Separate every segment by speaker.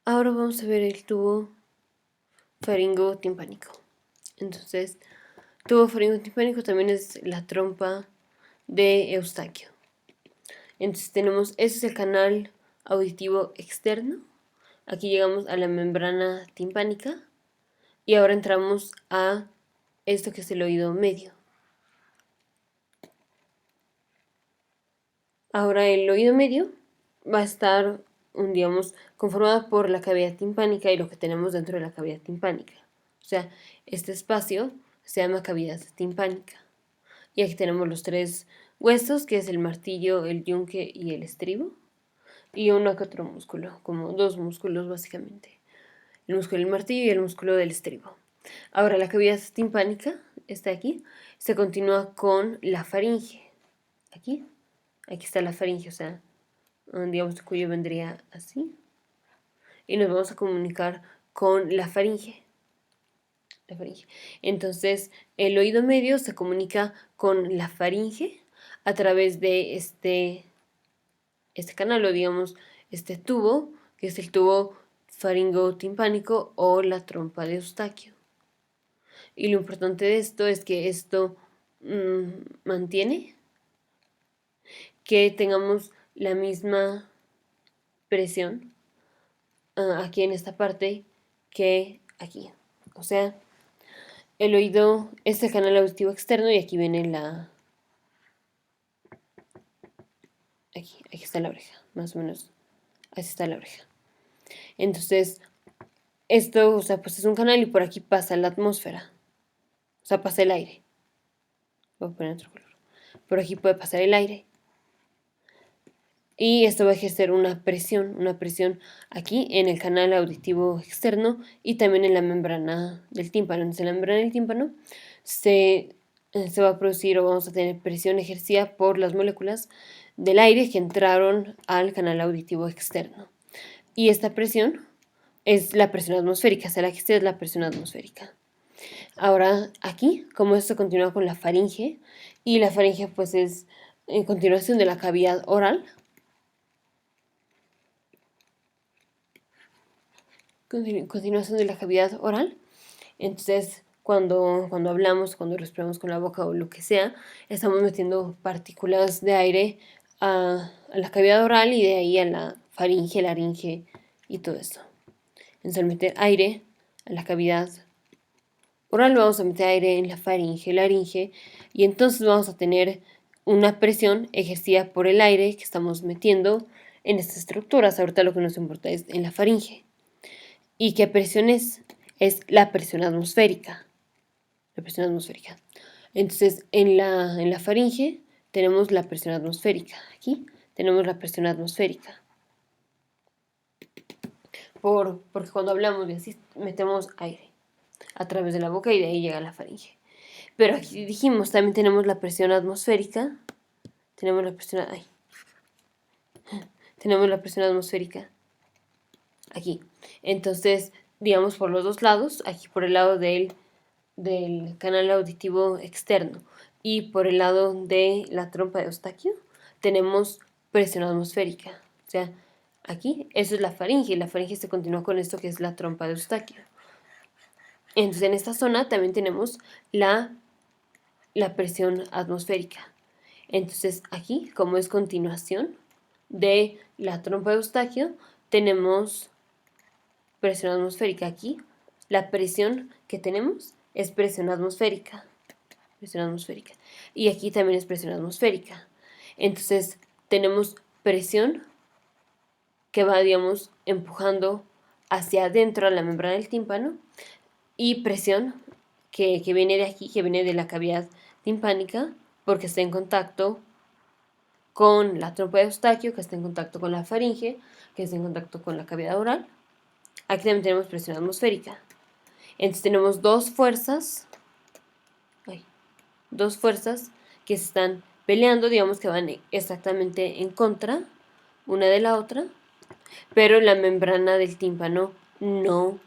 Speaker 1: Ahora vamos a ver el tubo faringotimpánico. Entonces, tubo faringotimpánico también es la trompa de Eustaquio. Entonces tenemos, ese es el canal auditivo externo. Aquí llegamos a la membrana timpánica y ahora entramos a esto que es el oído medio. Ahora el oído medio va a estar, digamos, conformado por la cavidad timpánica y lo que tenemos dentro de la cavidad timpánica. O sea, este espacio se llama cavidad timpánica. Y aquí tenemos los tres huesos, que es el martillo, el yunque y el estribo. Y uno que otro músculo, como dos músculos básicamente. El músculo del martillo y el músculo del estribo. Ahora la cavidad timpánica está aquí. Se continúa con la faringe. Aquí. Aquí está la faringe, o sea, digamos, el cuello vendría así. Y nos vamos a comunicar con la faringe. Entonces, el oído medio se comunica con la faringe a través de este canal, o digamos, este tubo, que es el tubo faringotimpánico o la trompa de Eustaquio. Y lo importante de esto es que esto mantiene que tengamos la misma presión aquí en esta parte que aquí. O sea, el oído es el canal auditivo externo y aquí viene aquí está la oreja, más o menos. Así está la oreja. Entonces, esto, o sea, pues es un canal y por aquí pasa la atmósfera. O sea, pasa el aire. Voy a poner otro color. Por aquí puede pasar el aire. Y esto va a ejercer una presión aquí en el canal auditivo externo y también en la membrana del tímpano. Entonces, en la membrana del tímpano se va a producir o vamos a tener presión ejercida por las moléculas del aire que entraron al canal auditivo externo. Y esta presión es la presión atmosférica, o sea, la que es la presión atmosférica. Ahora aquí, como esto continúa con la faringe, y la faringe pues es en continuación de la cavidad oral, continuación de la cavidad oral. Entonces, cuando hablamos, cuando respiramos con la boca o lo que sea, estamos metiendo partículas de aire a la cavidad oral y de ahí a la faringe, laringe y todo esto. Entonces, al meter aire a la cavidad oral, vamos a meter aire en la faringe, laringe, y entonces vamos a tener una presión ejercida por el aire que estamos metiendo en estas estructuras. Ahorita lo que nos importa es en la faringe. ¿Y qué presión es? Es la presión atmosférica. La presión atmosférica. Entonces, en la faringe tenemos la presión atmosférica. Aquí tenemos la presión atmosférica. Porque cuando hablamos de así, metemos aire a través de la boca y de ahí llega la faringe. Pero aquí dijimos, también tenemos la presión atmosférica. Tenemos la presión... Tenemos la presión atmosférica aquí. Entonces, digamos por los dos lados, aquí por el lado del canal auditivo externo y por el lado de la trompa de Eustaquio, tenemos presión atmosférica. O sea, aquí, eso es la faringe, y la faringe se continúa con esto que es la trompa de Eustaquio. Entonces, en esta zona también tenemos la presión atmosférica. Entonces, aquí, como es continuación de la trompa de Eustaquio, tenemos presión atmosférica. Aquí, la presión que tenemos es presión atmosférica. Presión atmosférica. Y aquí también es presión atmosférica. Entonces, tenemos presión que va, digamos, empujando hacia adentro a la membrana del tímpano y presión que viene de aquí, que viene de la cavidad timpánica, porque está en contacto con la trompa de Eustaquio, que está en contacto con la faringe, que está en contacto con la cavidad oral. Aquí también tenemos presión atmosférica. Entonces tenemos dos fuerzas que se están peleando, digamos que van exactamente en contra una de la otra, pero la membrana del tímpano no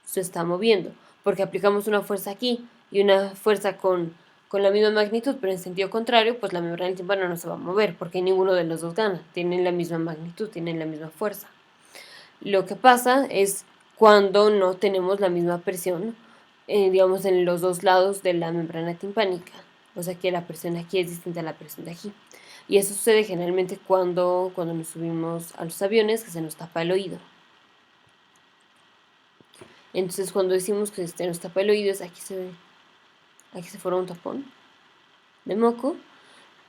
Speaker 1: se está moviendo, porque aplicamos una fuerza aquí y una fuerza con la misma magnitud, pero en sentido contrario, pues la membrana del tímpano no se va a mover, porque ninguno de los dos gana, tienen la misma magnitud, tienen la misma fuerza. Lo que pasa es cuando no tenemos la misma presión, digamos, en los dos lados de la membrana timpánica. O sea que la presión aquí es distinta a la presión de aquí. Y eso sucede generalmente cuando nos subimos a los aviones, que se nos tapa el oído. Entonces, cuando decimos que se nos tapa el oído, es aquí se forma un tapón de moco.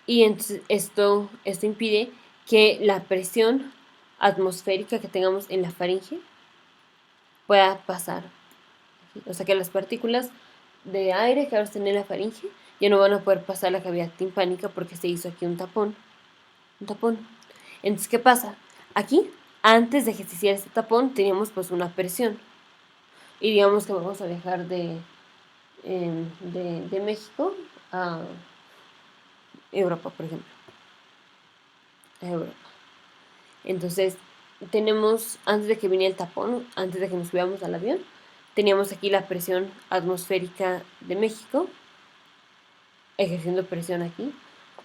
Speaker 1: Y entonces esto impide que la presión atmosférica que tengamos en la faringe pueda pasar. O sea que las partículas de aire que ahora están en la faringe ya no van a poder pasar la cavidad timpánica porque se hizo aquí un tapón. Un tapón. Entonces, ¿qué pasa? Aquí, antes de que se hiciera este tapón, teníamos pues una presión. Y digamos que vamos a viajar de México a Europa, por ejemplo. A Europa. Entonces, tenemos, antes de que viniera el tapón, antes de que nos subamos al avión, teníamos aquí la presión atmosférica de México, ejerciendo presión aquí.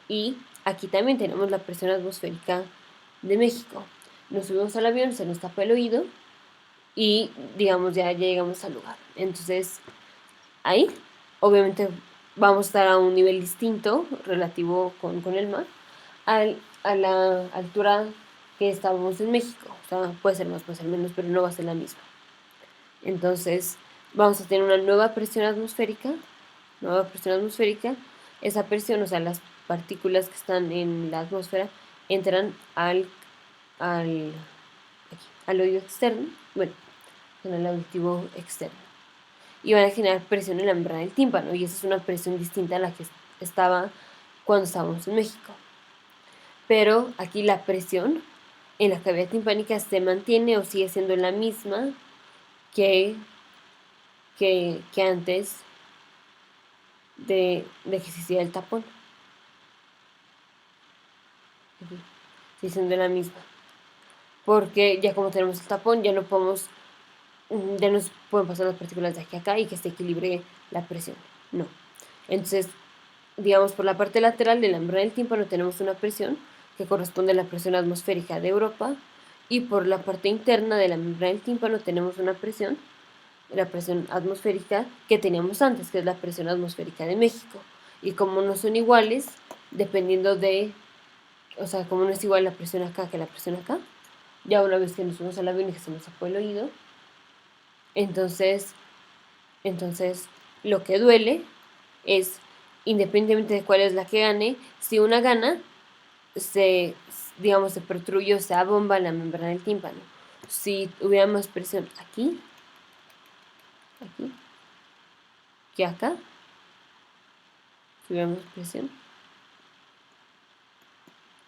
Speaker 1: Y aquí también tenemos la presión atmosférica de México. Nos subimos al avión, se nos tapa el oído y, digamos, ya llegamos al lugar. Entonces, ahí, obviamente, vamos a estar a un nivel distinto relativo con el mar, a la altura que estábamos en México. O sea, puede ser más, puede ser menos, pero no va a ser la misma. Entonces, vamos a tener una nueva presión atmosférica. Esa presión, o sea, las partículas que están en la atmósfera entran al, al oído externo, bueno, en el auditivo externo, y van a generar presión en la membrana del tímpano, y esa es una presión distinta a la que estaba cuando estábamos en México. Pero aquí la presión en la cavidad timpánica se mantiene o sigue siendo la misma que antes de que se hiciera el tapón. Sigue siendo la misma. Porque ya como tenemos el tapón, ya no nos pueden pasar las partículas de aquí a acá y que se equilibre la presión. No. Entonces, digamos, por la parte lateral de la membrana del tímpano tenemos una presión que corresponde a la presión atmosférica de Europa, y por la parte interna de la membrana del tímpano tenemos una presión, la presión atmosférica que teníamos antes, que es la presión atmosférica de México. Y como no son iguales, dependiendo o sea, como no es igual la presión acá que la presión acá, ya una vez que nos subimos al avión y que se nos tapó el oído, entonces lo que duele es, independientemente de cuál es la que gane, si una gana, digamos, se protruye o se abomba la membrana del tímpano. Si hubiera más presión aquí, que acá, si hubiera más presión,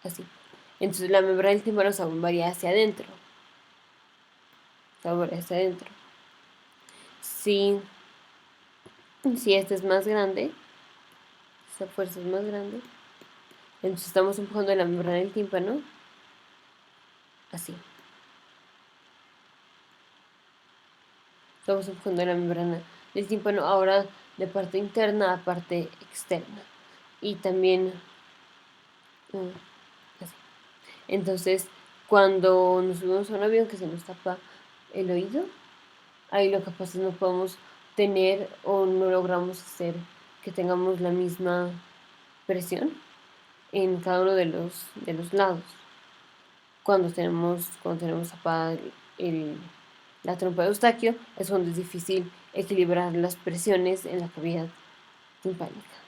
Speaker 1: así. Entonces la membrana del tímpano se abombaría hacia adentro. Si este es más grande, esta fuerza es más grande, entonces estamos empujando la membrana del tímpano así. Estamos empujando la membrana del tímpano ahora de parte interna a parte externa. Y también así. Entonces, cuando nos subimos a un avión que se nos tapa el oído, ahí lo que pasa es no podemos tener o no logramos hacer que tengamos la misma presión en cada uno de los lados. Cuando tenemos tapada la trompa de Eustaquio, es donde es difícil equilibrar las presiones en la cavidad timpánica.